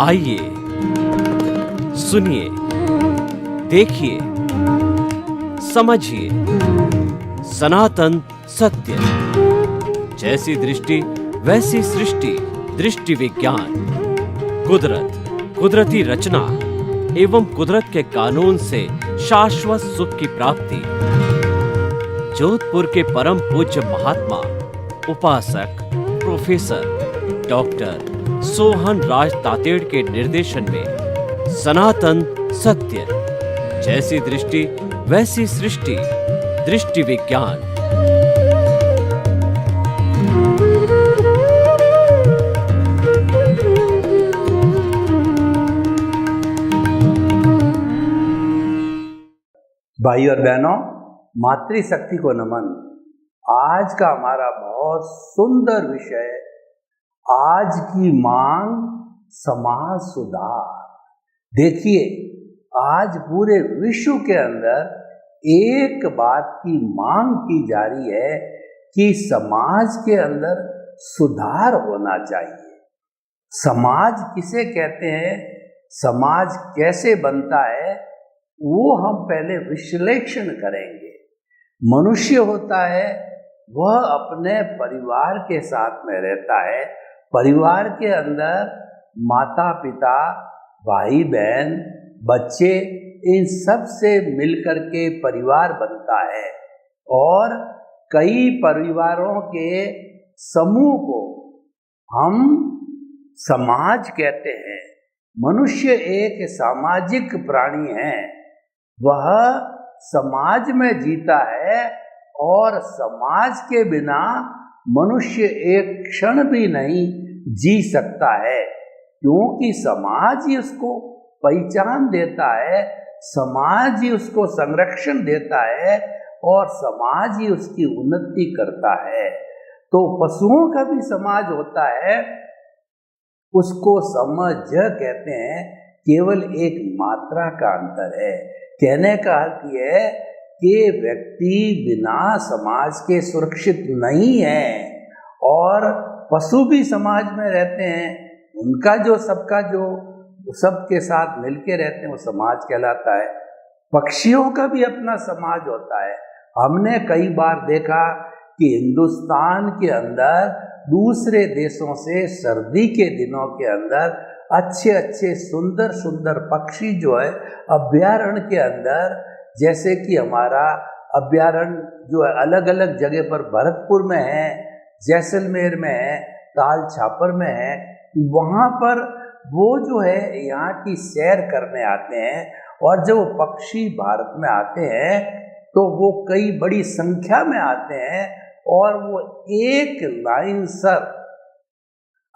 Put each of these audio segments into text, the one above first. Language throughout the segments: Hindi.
आइए, सुनिए, देखिए, समझिए सनातन सत्य। जैसी दृष्टि वैसी सृष्टि, दृष्टि विज्ञान। कुदरत, कुदरती रचना एवं कुदरत के कानून से शाश्वत सुख की प्राप्ति। जोधपुर के परम पूज्य महात्मा उपासक प्रोफेसर डॉक्टर सोहन राज तातेड़ के निर्देशन में सनातन सत्य। जैसी दृष्टि वैसी सृष्टि, दृष्टि विज्ञान। भाई और बहनों, मातृशक्ति को नमन। आज का हमारा बहुत सुंदर विषय, आज की मांग समाज सुधार। देखिए, आज पूरे विश्व के अंदर एक बात की मांग की जा रही है कि समाज के अंदर सुधार होना चाहिए। समाज किसे कहते हैं, समाज कैसे बनता है, वो हम पहले विश्लेषण करेंगे। मनुष्य होता है, वह अपने परिवार के साथ में रहता है। परिवार के अंदर माता पिता, भाई बहन, बच्चे, इन सब से मिलकर के परिवार बनता है। और कई परिवारों के समूह को हम समाज कहते हैं। मनुष्य एक सामाजिक प्राणी है, वह समाज में जीता है और समाज के बिना मनुष्य एक क्षण भी नहीं जी सकता है, क्योंकि समाज ही उसको पहचान देता है, समाज ही उसको संरक्षण देता है और समाज ही उसकी उन्नति करता है। तो पशुओं का भी समाज होता है, उसको समझ कहते हैं, केवल एक मात्रा का अंतर है। कहने का अर्थ यह है कि व्यक्ति बिना समाज के सुरक्षित नहीं है। और पशु भी समाज में रहते हैं, उनका जो सबका जो सबके साथ मिलके रहते हैं वो समाज कहलाता है। पक्षियों का भी अपना समाज होता है। हमने कई बार देखा कि हिंदुस्तान के अंदर दूसरे देशों से सर्दी के दिनों के अंदर अच्छे अच्छे सुंदर सुंदर पक्षी जो है अभ्यारण्य के अंदर, जैसे कि हमारा अभ्यारण्य जो है अलग अलग जगह पर भरतपुर में है, जैसलमेर में है, ताल छापर में है, वहाँ पर वो जो है यहाँ की सैर करने आते हैं। और जब वो पक्षी भारत में आते हैं तो वो कई बड़ी संख्या में आते हैं और वो एक लाइन सर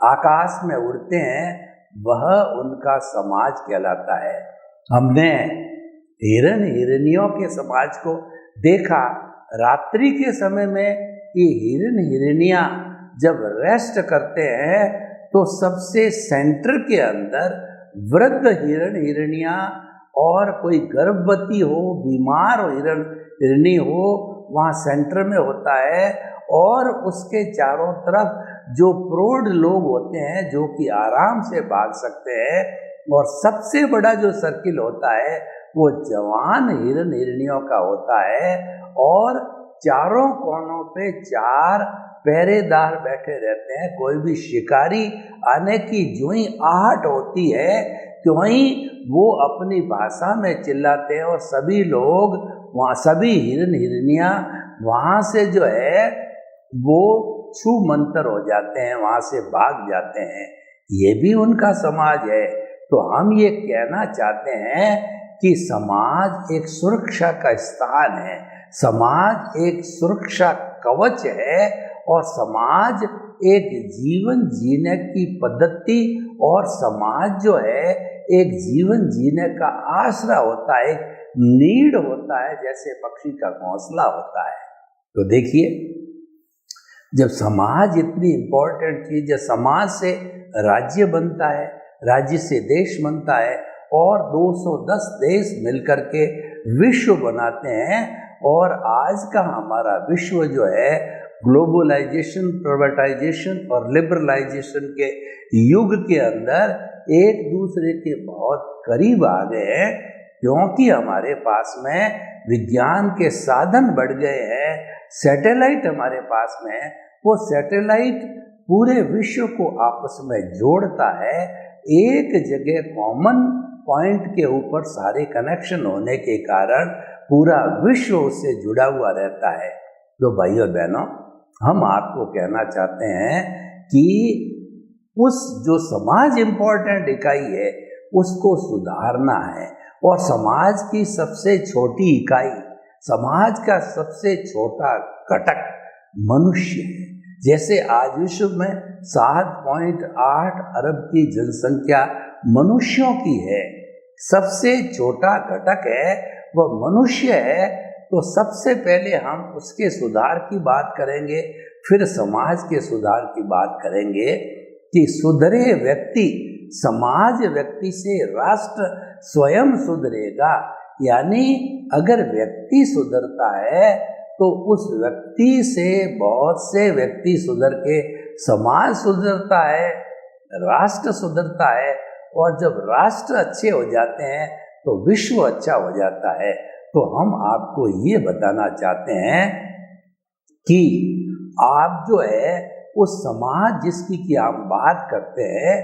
आकाश में उड़ते हैं, वह उनका समाज कहलाता है। हमने हिरन हिरनियों के समाज को देखा। रात्रि के समय में ये हिरन हिरनियाँ जब रेस्ट करते हैं तो सबसे सेंटर के अंदर वृद्ध हिरन हिरनियाँ और कोई गर्भवती हो, बीमार हो हिरन हिरनी हो, वहाँ सेंटर में होता है। और उसके चारों तरफ जो प्रौढ़ लोग होते हैं जो कि आराम से भाग सकते हैं। और सबसे बड़ा जो सर्किल होता है वो जवान हिरन हिरनियों का होता है। और चारों कोनों पे 4 पहरेदार बैठे रहते हैं। कोई भी शिकारी आने की जो ही आहट होती है त्यों ही वो अपनी भाषा में चिल्लाते हैं और सभी लोग वहाँ, सभी हिरन हिरनियाँ वहाँ से जो है वो छू मंतर हो जाते हैं, वहाँ से भाग जाते हैं। ये भी उनका समाज है। तो हम ये कहना चाहते हैं कि समाज एक सुरक्षा का स्थान है, समाज एक सुरक्षा कवच है और समाज एक जीवन जीने की पद्धति और समाज जो है एक जीवन जीने का आसरा होता है, एक नीड होता है, जैसे पक्षी का घोंसला होता है। तो देखिए, जब समाज इतनी इम्पोर्टेंट चीज है, समाज से राज्य बनता है, राज्य से देश बनता है और 210 देश मिलकर के विश्व बनाते हैं। और आज का हमारा विश्व जो है ग्लोबलाइजेशन, प्राइवेटाइजेशन और लिबरलाइजेशन के युग के अंदर एक दूसरे के बहुत करीब आ गए हैं, क्योंकि हमारे पास में विज्ञान के साधन बढ़ गए हैं। सैटेलाइट हमारे पास में है, वो सैटेलाइट पूरे विश्व को आपस में जोड़ता है। एक जगह कॉमन पॉइंट के ऊपर सारे कनेक्शन होने के कारण पूरा विश्व उससे जुड़ा हुआ रहता है। तो भाइयों बहनों, हम आपको कहना चाहते हैं कि उस जो समाज इम्पोर्टेंट इकाई है उसको सुधारना है, और समाज की सबसे छोटी इकाई, समाज का सबसे छोटा घटक मनुष्य है। जैसे आज विश्व में 7.8 अरब की जनसंख्या मनुष्यों की है, सबसे छोटा घटक है वह मनुष्य है। तो सबसे पहले हम उसके सुधार की बात करेंगे, फिर समाज के सुधार की बात करेंगे कि सुधरे व्यक्ति, समाज व्यक्ति से राष्ट्र स्वयं सुधरेगा। यानी अगर व्यक्ति सुधरता है तो उस व्यक्ति से बहुत से व्यक्ति सुधर के समाज सुधरता है, राष्ट्र सुधरता है, और जब राष्ट्र अच्छे हो जाते हैं तो विश्व अच्छा हो जाता है। तो हम आपको ये बताना चाहते हैं कि आप जो है उस समाज जिसकी कि हम बात करते हैं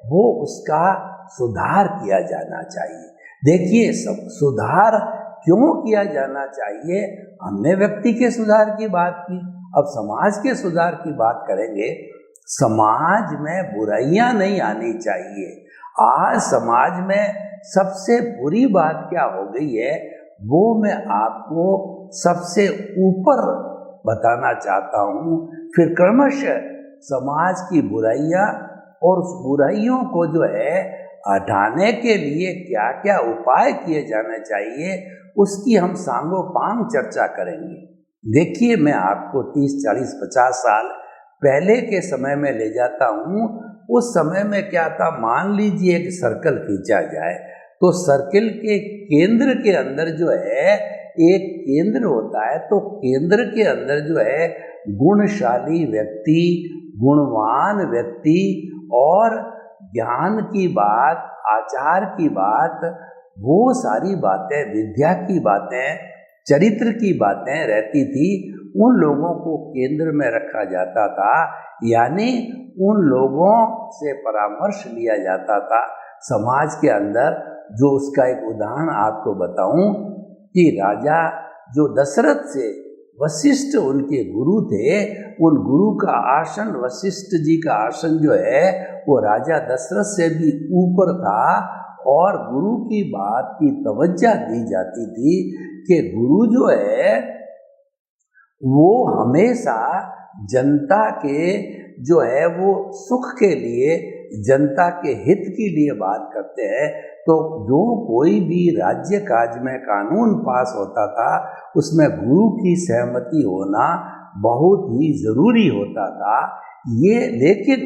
वो उसका सुधार किया जाना चाहिए। देखिए, सब सुधार क्यों किया जाना चाहिए? हमने व्यक्ति के सुधार की बात की, अब समाज के सुधार की बात करेंगे। समाज में बुराइयां नहीं आनी चाहिए। आज समाज में सबसे बुरी बात क्या हो गई है वो मैं आपको सबसे ऊपर बताना चाहता हूँ, फिर क्रमशः समाज की बुराइयां और उस बुराइयों को जो है हटाने के लिए क्या क्या उपाय किए जाने चाहिए उसकी हम सांगो पांग चर्चा करेंगे। देखिए, मैं आपको 30, 40, 50 साल पहले के समय में ले जाता हूँ। उस समय में क्या था, मान लीजिए एक सर्कल खींचा जाए तो सर्कल के केंद्र के अंदर जो है एक केंद्र होता है, तो केंद्र के अंदर जो है गुणशाली व्यक्ति, गुणवान व्यक्ति और ज्ञान की बात, आचार की बात, वो सारी बातें, विद्या की बातें, चरित्र की बातें रहती थी। उन लोगों को केंद्र में रखा जाता था, यानी उन लोगों से परामर्श लिया जाता था समाज के अंदर। जो उसका एक उदाहरण आपको बताऊं कि राजा जो दशरथ से वशिष्ठ उनके गुरु थे, उन गुरु का आसन, वशिष्ठ जी का आसन जो है वो राजा दशरथ से भी ऊपर था, और गुरु की बात की तवज्जो दी जाती थी कि गुरु जो है वो हमेशा जनता के जो है वो सुख के लिए, जनता के हित के लिए बात करते हैं। तो जो कोई भी राज्य काज में कानून पास होता था उसमें गुरु की सहमति होना बहुत ही जरूरी होता था। ये, लेकिन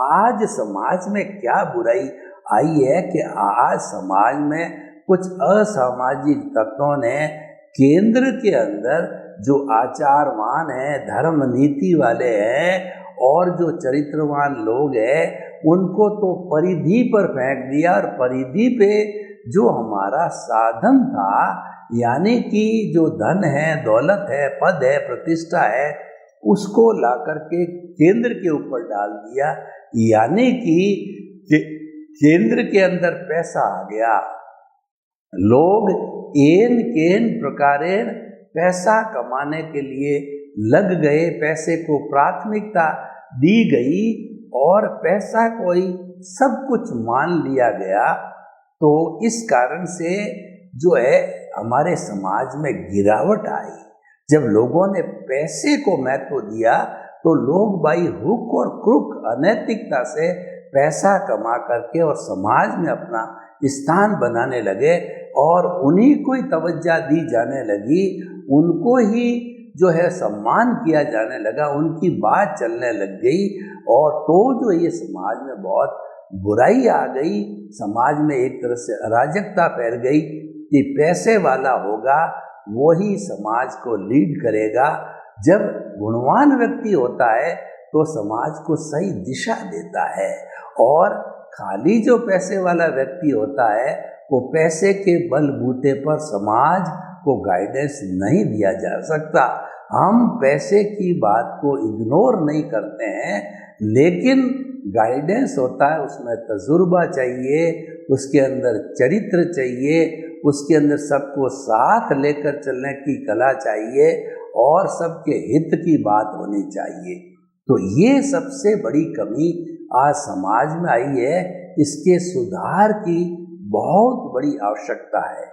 आज समाज में क्या बुराई आई है कि आज समाज में कुछ असामाजिक तत्वों ने केंद्र के अंदर जो आचारवान हैं, धर्म नीति वाले हैं और जो चरित्रवान लोग हैं उनको तो परिधि पर फेंक दिया, और परिधि पे जो हमारा साधन था, यानी कि जो धन है, दौलत है, पद है, प्रतिष्ठा है, उसको ला करके केंद्र के ऊपर डाल दिया। यानी कि केंद्र के अंदर पैसा आ गया, लोग एन केन प्रकारेण पैसा कमाने के लिए लग गए, पैसे को प्राथमिकता दी गई और पैसा कोई सब कुछ मान लिया गया। तो इस कारण से जो है हमारे समाज में गिरावट आई। जब लोगों ने पैसे को महत्व दिया तो लोग बाई हुक और क्रुक अनैतिकता से पैसा कमा करके और समाज में अपना स्थान बनाने लगे, और उन्हीं को ही तवज्जो दी जाने लगी, उनको ही जो है सम्मान किया जाने लगा, उनकी बात चलने लग गई। और तो जो ये समाज में बहुत बुराई आ गई, समाज में एक तरह से अराजकता फैल गई कि पैसे वाला होगा वही समाज को लीड करेगा, जब गुणवान व्यक्ति होता है तो समाज को सही दिशा देता है, और खाली जो पैसे वाला व्यक्ति होता है वो पैसे के बलबूते पर समाज को गाइडेंस नहीं दिया जा सकता। हम पैसे की बात को इग्नोर नहीं करते हैं, लेकिन गाइडेंस होता है, उसमें तजुर्बा चाहिए, उसके अंदर चरित्र चाहिए, उसके अंदर सबको साथ लेकर चलने की कला चाहिए, और सबके हित की बात होनी चाहिए। तो ये सबसे बड़ी कमी आज समाज में आई है, इसके सुधार की बहुत बड़ी आवश्यकता है।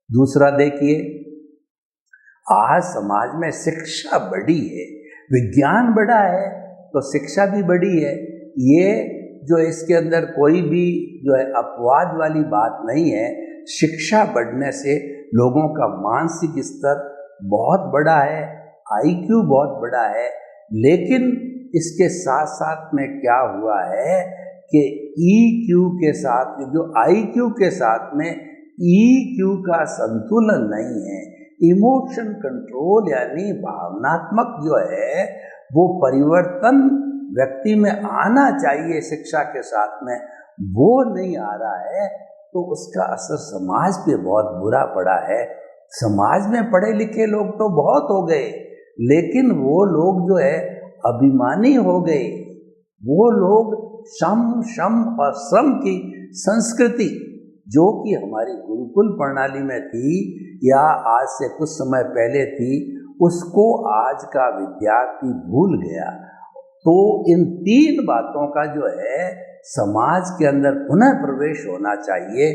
दूसरा देखिए, आज समाज में शिक्षा बढ़ी है, विज्ञान बढ़ा है तो शिक्षा भी बढ़ी है। ये जो इसके अंदर कोई भी जो है अपवाद वाली बात नहीं है। शिक्षा बढ़ने से लोगों का मानसिक स्तर बहुत बड़ा है, आईक्यू बहुत बड़ा है, लेकिन इसके साथ साथ में क्या हुआ है कि ईक्यू के साथ जो आईक्यू के साथ में ईक्यू का संतुलन नहीं है। इमोशन कंट्रोल यानी भावनात्मक जो है वो परिवर्तन व्यक्ति में आना चाहिए शिक्षा के साथ में, वो नहीं आ रहा है, तो उसका असर समाज पे बहुत बुरा पड़ा है। समाज में पढ़े लिखे लोग तो बहुत हो गए, लेकिन वो लोग जो है अभिमानी हो गए। वो लोग शम और श्रम की संस्कृति जो कि हमारी गुरुकुल प्रणाली में थी या आज से कुछ समय पहले थी, उसको आज का विद्यार्थी भूल गया। तो इन तीन बातों का जो है समाज के अंदर पुनः प्रवेश होना चाहिए।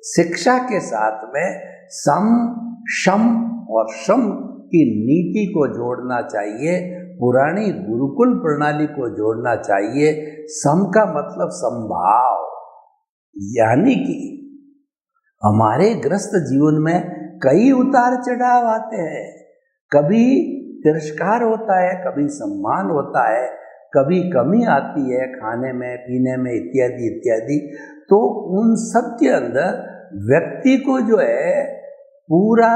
शिक्षा के साथ में सम, शम और श्रम की नीति को जोड़ना चाहिए, पुरानी गुरुकुल प्रणाली को जोड़ना चाहिए। सम का मतलब संभाव, यानी कि हमारे ग्रस्त जीवन में कई उतार चढ़ाव आते हैं। कभी तिरस्कार होता है, कभी सम्मान होता है, कभी कमी आती है खाने में, पीने में, इत्यादि इत्यादि। तो उन सब के अंदर व्यक्ति को जो है पूरा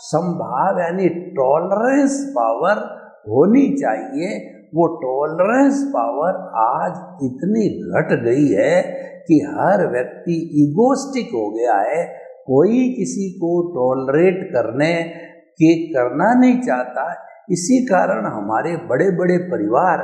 संभाव यानी टॉलरेंस पावर होनी चाहिए। वो टॉलरेंस पावर आज इतनी घट गई है कि हर व्यक्ति ईगोस्टिक हो गया है। कोई किसी को टॉलरेट करना नहीं चाहता। इसी कारण हमारे बड़े बड़े परिवार,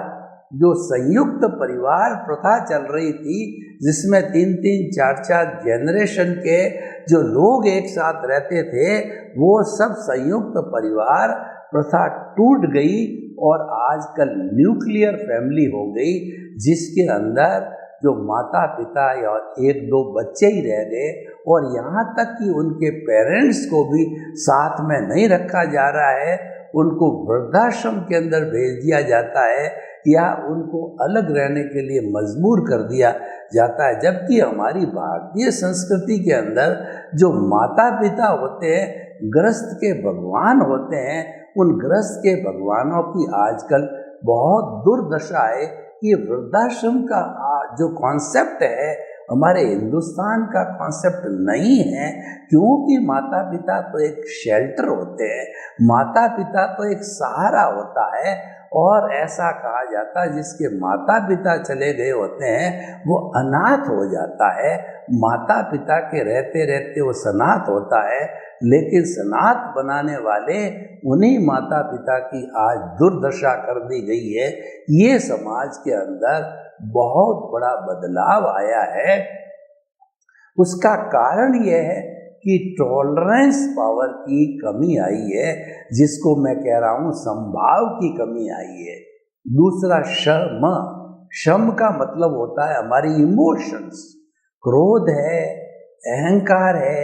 जो संयुक्त परिवार प्रथा चल रही थी, जिसमें 3-3, 4-4 जनरेशन के जो लोग एक साथ रहते थे, वो सब संयुक्त परिवार प्रथा टूट गई और आजकल न्यूक्लियर फैमिली हो गई, जिसके अंदर जो माता पिता या 1-2 बच्चे ही रह गए, और यहाँ तक कि उनके पेरेंट्स को भी साथ में नहीं रखा जा रहा है, उनको वृद्धाश्रम के अंदर भेज दिया जाता है या उनको अलग रहने के लिए मजबूर कर दिया जाता है। जबकि हमारी भारतीय संस्कृति के अंदर जो माता पिता होते हैं, गृहस्थ के भगवान होते हैं, उन गृहस्थ के भगवानों की आजकल बहुत दुर्दशा है। ये वृद्धाश्रम का जो कॉन्सेप्ट है हमारे हिंदुस्तान का कॉन्सेप्ट नहीं है, क्योंकि माता पिता तो एक शेल्टर होते हैं, माता पिता तो एक सहारा होता है। और ऐसा कहा जाता है जिसके माता पिता चले गए होते हैं वो अनाथ हो जाता है। माता पिता के रहते रहते वो सनाथ होता है, लेकिन सनाथ बनाने वाले उन्हीं माता पिता की आज दुर्दशा कर दी गई है। ये समाज के अंदर बहुत बड़ा बदलाव आया है। उसका कारण यह है कि टॉलरेंस पावर की कमी आई है, जिसको मैं कह रहा हूँ संभाव की कमी आई है। दूसरा शम का मतलब होता है हमारी इमोशंस। क्रोध है, अहंकार है,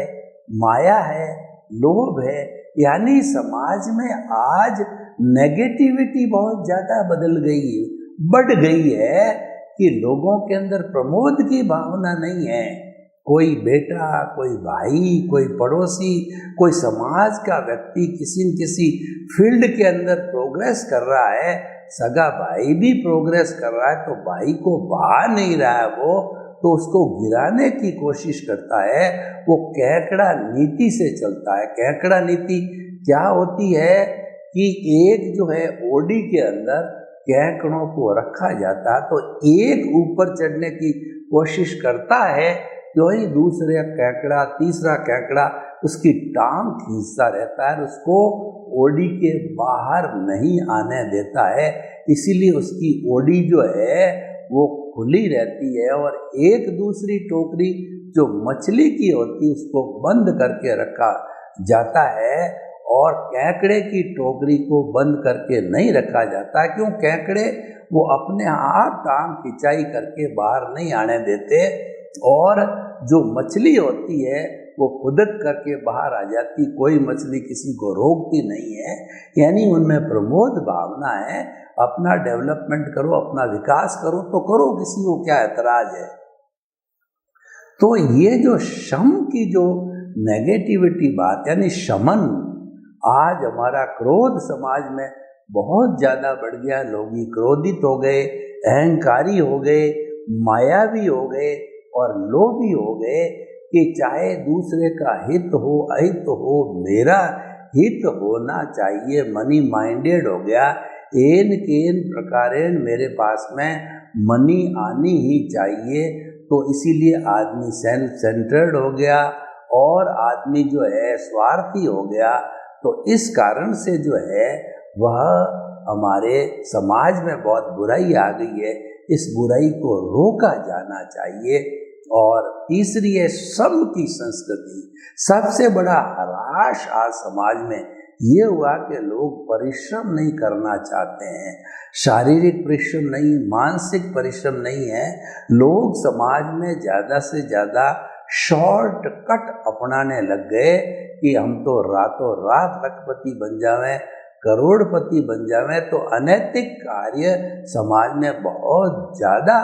माया है, लोभ है, यानी समाज में आज नेगेटिविटी बहुत ज्यादा बढ़ गई है कि लोगों के अंदर प्रमोद की भावना नहीं है। कोई बेटा, कोई भाई, कोई पड़ोसी, कोई समाज का व्यक्ति किसी न किसी फील्ड के अंदर प्रोग्रेस कर रहा है, सगा भाई भी प्रोग्रेस कर रहा है, तो भाई को भा नहीं रहा है वो, तो उसको गिराने की कोशिश करता है। वो केकड़ा नीति से चलता है। केकड़ा नीति क्या होती है कि एक जो है ओडी के अंदर कैंकड़ों को रखा जाता, तो एक ऊपर चढ़ने की कोशिश करता है, तो ही दूसरा कैंकड़ा, तीसरा कैंकड़ा उसकी टांग खींचता रहता है, उसको ओडी के बाहर नहीं आने देता है। इसीलिए उसकी ओडी जो है वो खुली रहती है, और एक दूसरी टोकरी जो मछली की होती है उसको बंद करके रखा जाता है, और कैंकड़े की टोकरी को बंद करके नहीं रखा जाता। क्यों? कैंकड़े वो अपने आप टांग खिंचाई करके बाहर नहीं आने देते, और जो मछली होती है वो खुदक करके बाहर आ जाती। कोई मछली किसी को रोकती नहीं है, यानी उनमें प्रमोद भावना है। अपना डेवलपमेंट करो, अपना विकास करो तो करो, किसी को क्या ऐतराज है। तो ये जो शम की जो नेगेटिविटी बात, यानी शमन, आज हमारा क्रोध समाज में बहुत ज़्यादा बढ़ गया। लोग ही क्रोधित हो गए, अहंकारी हो गए, मायावी हो गए और लोभी हो गए, कि चाहे दूसरे का हित हो अहित हो, मेरा हित होना चाहिए। मनी माइंडेड हो गया। एन केन प्रकारेण मेरे पास में मनी आनी ही चाहिए। तो इसीलिए आदमी सेल्फ सेंटर्ड हो गया और आदमी जो है स्वार्थी हो गया। तो इस कारण से जो है वह हमारे समाज में बहुत बुराई आ गई है। इस बुराई को रोका जाना चाहिए। और तीसरी है श्रम की संस्कृति। सबसे बड़ा हराश आज समाज में ये हुआ कि लोग परिश्रम नहीं करना चाहते हैं। शारीरिक परिश्रम नहीं, मानसिक परिश्रम नहीं है। लोग समाज में ज़्यादा से ज़्यादा शॉर्टकट अपनाने लग गए कि हम तो रातों रात लखपति बन जावें, करोड़पति बन जावें। तो अनैतिक कार्य समाज में बहुत ज़्यादा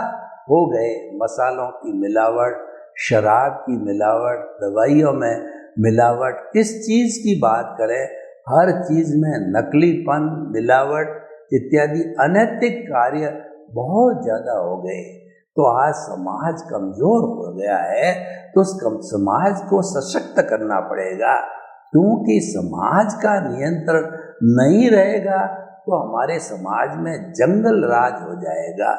हो गए। मसालों की मिलावट, शराब की मिलावट, दवाइयों में मिलावट, किस चीज़ की बात करें, हर चीज़ में नकलीपन, मिलावट इत्यादि अनैतिक कार्य बहुत ज़्यादा हो गए। तो आज समाज कमज़ोर हो गया है। तो उस समाज को सशक्त करना पड़ेगा, क्योंकि समाज का नियंत्रण नहीं रहेगा तो हमारे समाज में जंगल राज हो जाएगा।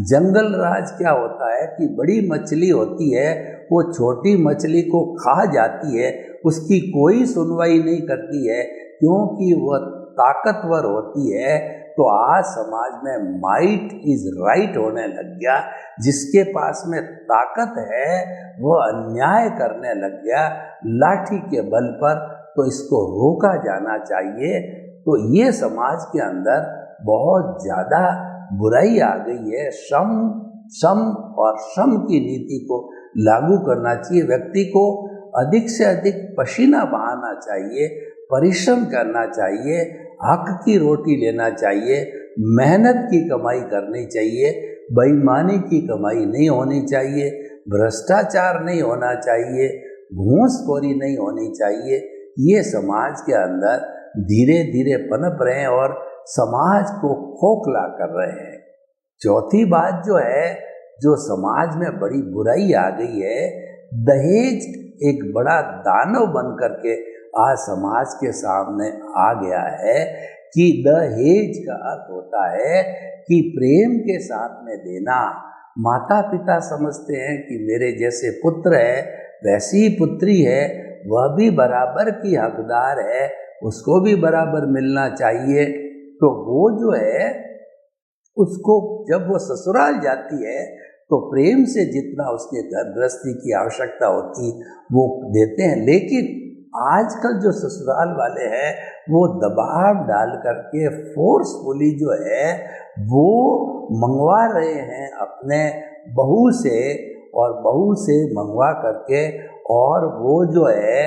जंगल राज क्या होता है कि बड़ी मछली होती है, वो छोटी मछली को खा जाती है, उसकी कोई सुनवाई नहीं करती है क्योंकि वह ताकतवर होती है। तो आज समाज में माइट इज राइट होने लग गया। जिसके पास में ताकत है वह अन्याय करने लग गया लाठी के बल पर। तो इसको रोका जाना चाहिए। तो ये समाज के अंदर बहुत ज़्यादा बुराई आ गई है। सम और श्रम की नीति को लागू करना चाहिए। व्यक्ति को अधिक से अधिक पसीना बहाना चाहिए, परिश्रम करना चाहिए, हक की रोटी लेना चाहिए, मेहनत की कमाई करनी चाहिए, बेईमानी की कमाई नहीं होनी चाहिए, भ्रष्टाचार नहीं होना चाहिए, घूसखोरी नहीं होनी चाहिए। ये समाज के अंदर धीरे धीरे पनप रहे हैं और समाज को खोखला कर रहे हैं। चौथी बात जो है, जो समाज में बड़ी बुराई आ गई है, दहेज एक बड़ा दानव बन करके आज समाज के सामने आ गया है। कि दहेज का अर्थ होता है कि प्रेम के साथ में देना। माता पिता समझते हैं कि मेरे जैसे पुत्र है वैसी ही पुत्री है, वह भी बराबर की हकदार है, उसको भी बराबर मिलना चाहिए। तो वो जो है उसको जब वो ससुराल जाती है तो प्रेम से जितना उसके घर गृहस्थी की आवश्यकता होती वो देते हैं। लेकिन आजकल जो ससुराल वाले हैं वो दबाव डाल करके फोर्सफुली जो है वो मंगवा रहे हैं अपने बहू से, और बहू से मंगवा करके और वो जो है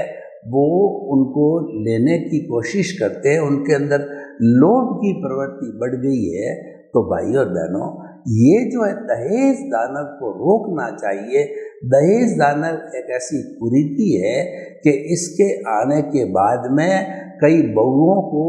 वो उनको लेने की कोशिश करते हैं। उनके अंदर लोभ की प्रवृत्ति बढ़ गई है। तो भाई और बहनों, ये जो है दहेज दानव को रोकना चाहिए। दहेज दानव एक ऐसी कुरीति है कि इसके आने के बाद में कई बहुओं को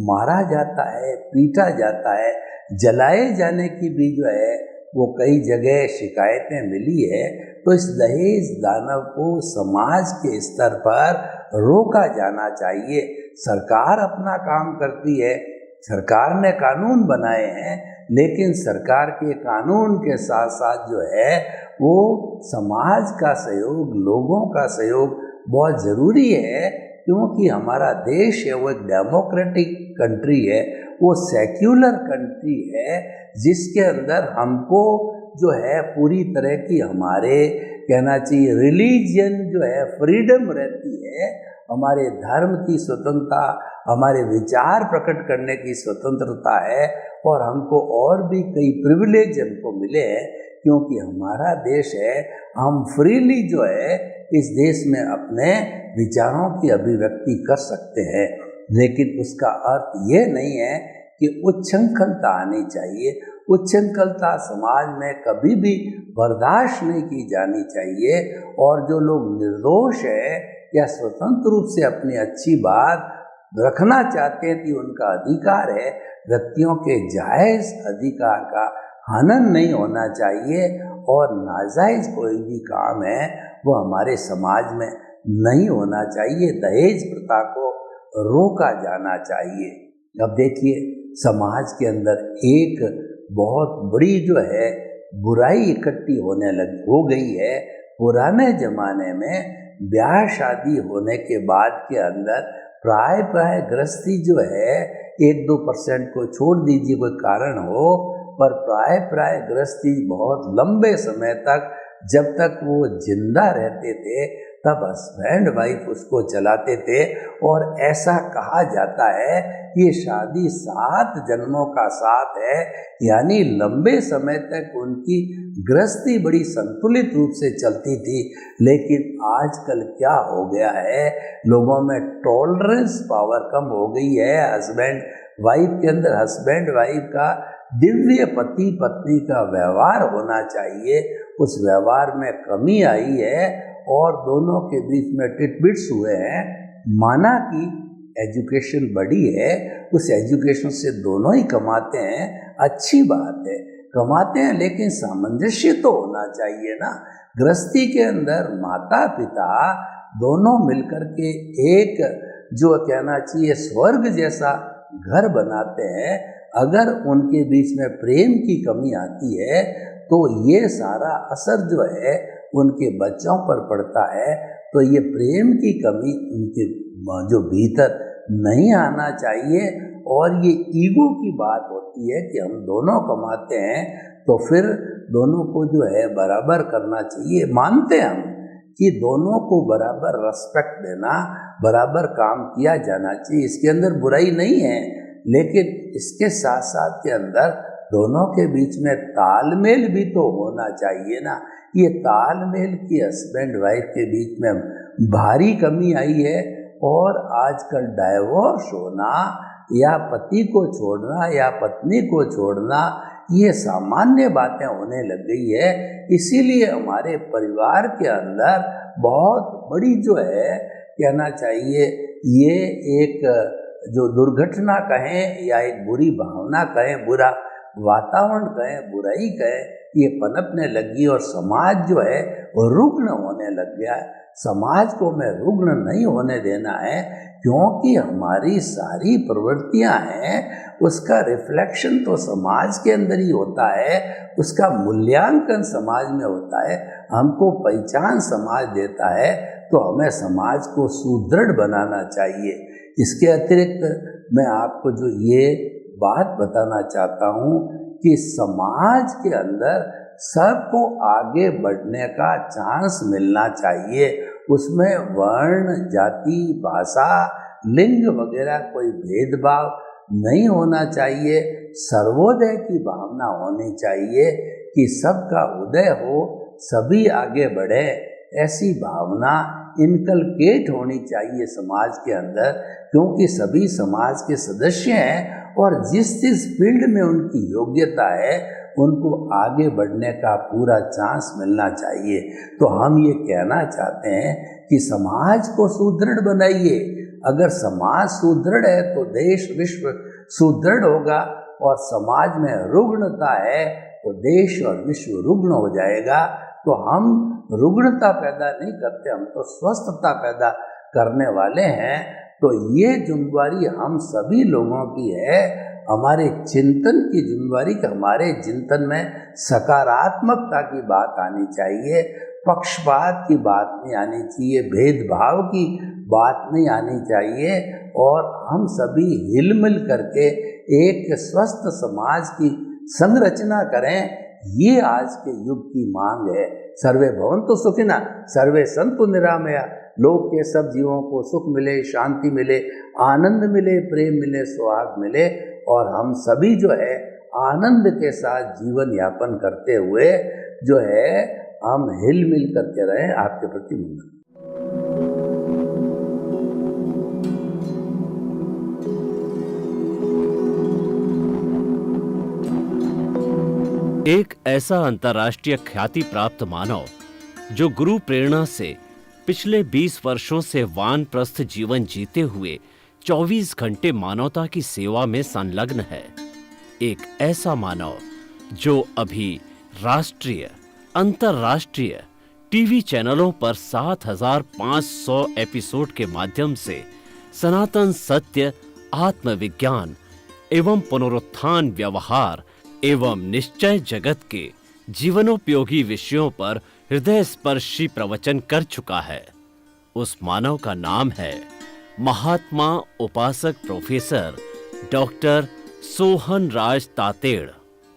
मारा जाता है, पीटा जाता है, जलाए जाने की भी जो है वो कई जगह शिकायतें मिली है। तो इस दहेज दानव को समाज के स्तर पर रोका जाना चाहिए। सरकार अपना काम करती है, सरकार ने कानून बनाए हैं, लेकिन सरकार के कानून के साथ साथ जो है वो समाज का सहयोग, लोगों का सहयोग बहुत ज़रूरी है, क्योंकि हमारा देश है वो एक डेमोक्रेटिक कंट्री है, वो सेक्युलर कंट्री है, जिसके अंदर हमको जो है पूरी तरह की हमारे कहना चाहिए रिलीजन जो है फ्रीडम रहती है, हमारे धर्म की स्वतंत्रता, हमारे विचार प्रकट करने की स्वतंत्रता है, और हमको और भी कई प्रिविलेज हमको मिले हैं, क्योंकि हमारा देश है, हम फ्रीली जो है इस देश में अपने विचारों की अभिव्यक्ति कर सकते हैं। लेकिन उसका अर्थ ये नहीं है कि उच्छृंखलता आनी चाहिए। उच्छृंखलता समाज में कभी भी बर्दाश्त नहीं की जानी चाहिए, और जो लोग निर्दोष है या स्वतंत्र रूप से अपनी अच्छी बात रखना चाहते हैं कि उनका अधिकार है, व्यक्तियों के जायज़ अधिकार का हनन नहीं होना चाहिए, और नाजायज़ कोई भी काम है वो हमारे समाज में नहीं होना चाहिए। दहेज प्रथा को रोका जाना चाहिए। अब देखिए, समाज के अंदर एक बहुत बड़ी जो है बुराई इकट्ठी होने हो गई है। पुराने ज़माने में ब्याह शादी होने के बाद के अंदर प्राय गृहस्थी जो है 1-2% को छोड़ दीजिए कोई कारण हो, पर प्राय गृहस्थी बहुत लंबे समय तक, जब तक वो जिंदा रहते थे तब हस्बैंड वाइफ उसको चलाते थे, और ऐसा कहा जाता है ये शादी 7 जन्मों का साथ है, यानी लंबे समय तक उनकी गृहस्थी बड़ी संतुलित रूप से चलती थी। लेकिन आजकल क्या हो गया है, लोगों में टॉलरेंस पावर कम हो गई है। हस्बैंड वाइफ के अंदर हस्बैंड वाइफ का दिव्य पति पत्नी का व्यवहार होना चाहिए, उस व्यवहार में कमी आई है, और दोनों के बीच में टिटबिट्स हुए हैं। माना कि एजुकेशन बढ़ी है, उस एजुकेशन से दोनों ही कमाते हैं, अच्छी बात है, कमाते हैं, लेकिन सामंजस्य तो होना चाहिए ना। गृहस्थी के अंदर माता पिता दोनों मिलकर के एक जो कहना चाहिए स्वर्ग जैसा घर बनाते हैं। अगर उनके बीच में प्रेम की कमी आती है तो ये सारा असर जो है उनके बच्चों पर पड़ता है। तो ये प्रेम की कमी उनके जो भीतर नहीं आना चाहिए, और ये ईगो की बात होती है कि हम दोनों कमाते हैं तो फिर दोनों को जो है बराबर करना चाहिए। मानते हैं हम कि दोनों को बराबर रेस्पेक्ट देना, बराबर काम किया जाना चाहिए, इसके अंदर बुराई नहीं है, लेकिन इसके साथ साथ के अंदर दोनों के बीच में तालमेल भी तो होना चाहिए ना। ये तालमेल की हस्बैंड वाइफ के बीच में भारी कमी आई है, और आजकल डाइवोर्स होना या पति को छोड़ना या पत्नी को छोड़ना ये सामान्य बातें होने लग गई है। इसीलिए हमारे परिवार के अंदर बहुत बड़ी जो है कहना चाहिए ये एक जो दुर्घटना कहें या एक बुरी भावना कहें, बुरा वातावरण कहें, बुराई कहें, ये पनपने लगी, और समाज जो है रुग्ण होने लग गया है। समाज को में रुग्ण नहीं होने देना है, क्योंकि हमारी सारी प्रवृत्तियां हैं उसका रिफ्लेक्शन तो समाज के अंदर ही होता है, उसका मूल्यांकन समाज में होता है, हमको पहचान समाज देता है, तो हमें समाज को सुदृढ़ बनाना चाहिए। इसके अतिरिक्त मैं आपको जो ये बात बताना चाहता हूँ कि समाज के अंदर सबको आगे बढ़ने का चांस मिलना चाहिए। उसमें वर्ण, जाति, भाषा, लिंग वगैरह कोई भेदभाव नहीं होना चाहिए। सर्वोदय की भावना होनी चाहिए कि सबका उदय हो, सभी आगे बढ़े, ऐसी भावना इनकलकेट होनी चाहिए समाज के अंदर, क्योंकि सभी समाज के सदस्य हैं और जिस फील्ड में उनकी योग्यता है उनको आगे बढ़ने का पूरा चांस मिलना चाहिए। तो हम ये कहना चाहते हैं कि समाज को सुदृढ़ बनाइए। अगर समाज सुदृढ़ है तो देश विश्व सुदृढ़ होगा, और समाज में रुग्णता है तो देश और विश्व रुग्ण हो जाएगा। तो हम रुग्णता पैदा नहीं करते, हम तो स्वस्थता पैदा करने वाले हैं। तो ये जिम्मेवारी हम सभी लोगों की है, हमारे चिंतन की जिम्मेवारी कि हमारे चिंतन में सकारात्मकता की बात आनी चाहिए, पक्षपात की बात नहीं आनी चाहिए, भेदभाव की बात नहीं आनी चाहिए, और हम सभी हिलमिल करके एक स्वस्थ समाज की संरचना करें। ये आज के युग की मांग है। सर्वे भवन्तु सुखिनः, सर्वे सन्तु निरामया। लोक के सब जीवों को सुख मिले, शांति मिले, आनंद मिले, प्रेम मिले, सुहाग मिले, और हम सभी जो है आनंद के साथ जीवन यापन करते हुए जो है हम हिल मिल करके रहें। आपके प्रति मंगल। एक ऐसा अंतर्राष्ट्रीय ख्याति प्राप्त मानव जो गुरु प्रेरणा से पिछले 20 वर्षों से वानप्रस्थ जीवन जीते हुए 24 घंटे मानवता की सेवा में संलग्न है। एक ऐसा मानव जो अभी राष्ट्रीय, अंतर्राष्ट्रीय टीवी चैनलों पर 7,500 एपिसोड के माध्यम से सनातन सत्य, आत्मविज्ञान एवं पुनरुत्थान व्यवहार एवं निश्चय जगत के जीवनोपयोगी विषयों पर हृदय स्पर्शी प्रवचन कर चुका है। उस मानव का नाम है महात्मा उपासक प्रोफेसर डॉक्टर सोहन राज तातेड़।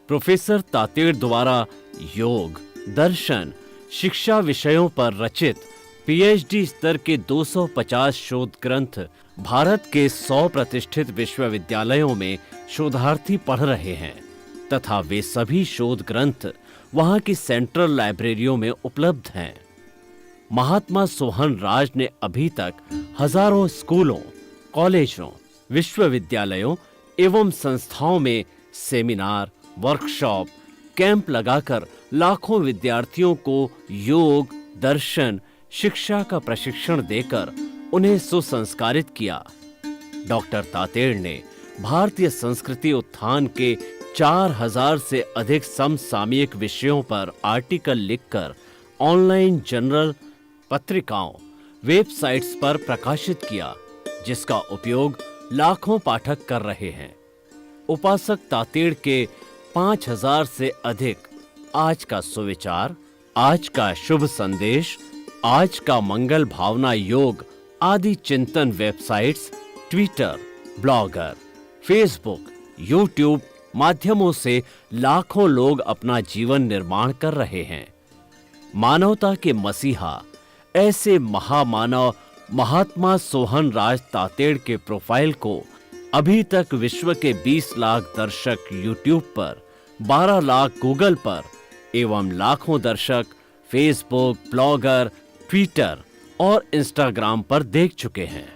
प्रोफेसर तातेड़ द्वारा योग, दर्शन, शिक्षा विषयों पर रचित पीएचडी स्तर के 250 शोध ग्रंथ भारत के 100 प्रतिष्ठित विश्वविद्यालयों में शोधार्थी पढ़ रहे हैं तथा वे सभी शोध ग्रंथ वहां की सेंट्रल लाइब्रेरियों में उपलब्ध हैं। महात्मा सोहन राज ने अभी तक हजारों स्कूलों, कॉलेजों, विश्वविद्यालयों एवं संस्थाओं में सेमिनार, वर्कशॉप, कैंप लगाकर लाखों विद्यार्थियों को योग, दर्शन, शिक्षा का प्रशिक्षण देकर उन्हें सुसंस्कारित किया। डॉक्टर तातेड़ ने भारतीय संस्कृति उत्थान के 4000 से अधिक समसामयिक विषयों पर आर्टिकल लिखकर ऑनलाइन जर्नल, पत्रिकाओं, वेबसाइट्स पर प्रकाशित किया, जिसका उपयोग लाखों पाठक कर रहे हैं। उपासक तातेड़ के 5000 से अधिक आज का सुविचार, आज का शुभ संदेश, आज का मंगल भावना योग आदि चिंतन websites, Twitter, blogger, Facebook, YouTube माध्यमों से लाखों लोग अपना जीवन निर्माण कर रहे हैं। मानवता के मसीहा ऐसे महामानव महात्मा सोहन राज तातेड़ के प्रोफाइल को अभी तक विश्व के 20 लाख दर्शक यूट्यूब पर, 12 लाख गूगल पर एवं लाखों दर्शक फेसबुक, ब्लॉगर, ट्विटर और इंस्टाग्राम पर देख चुके हैं।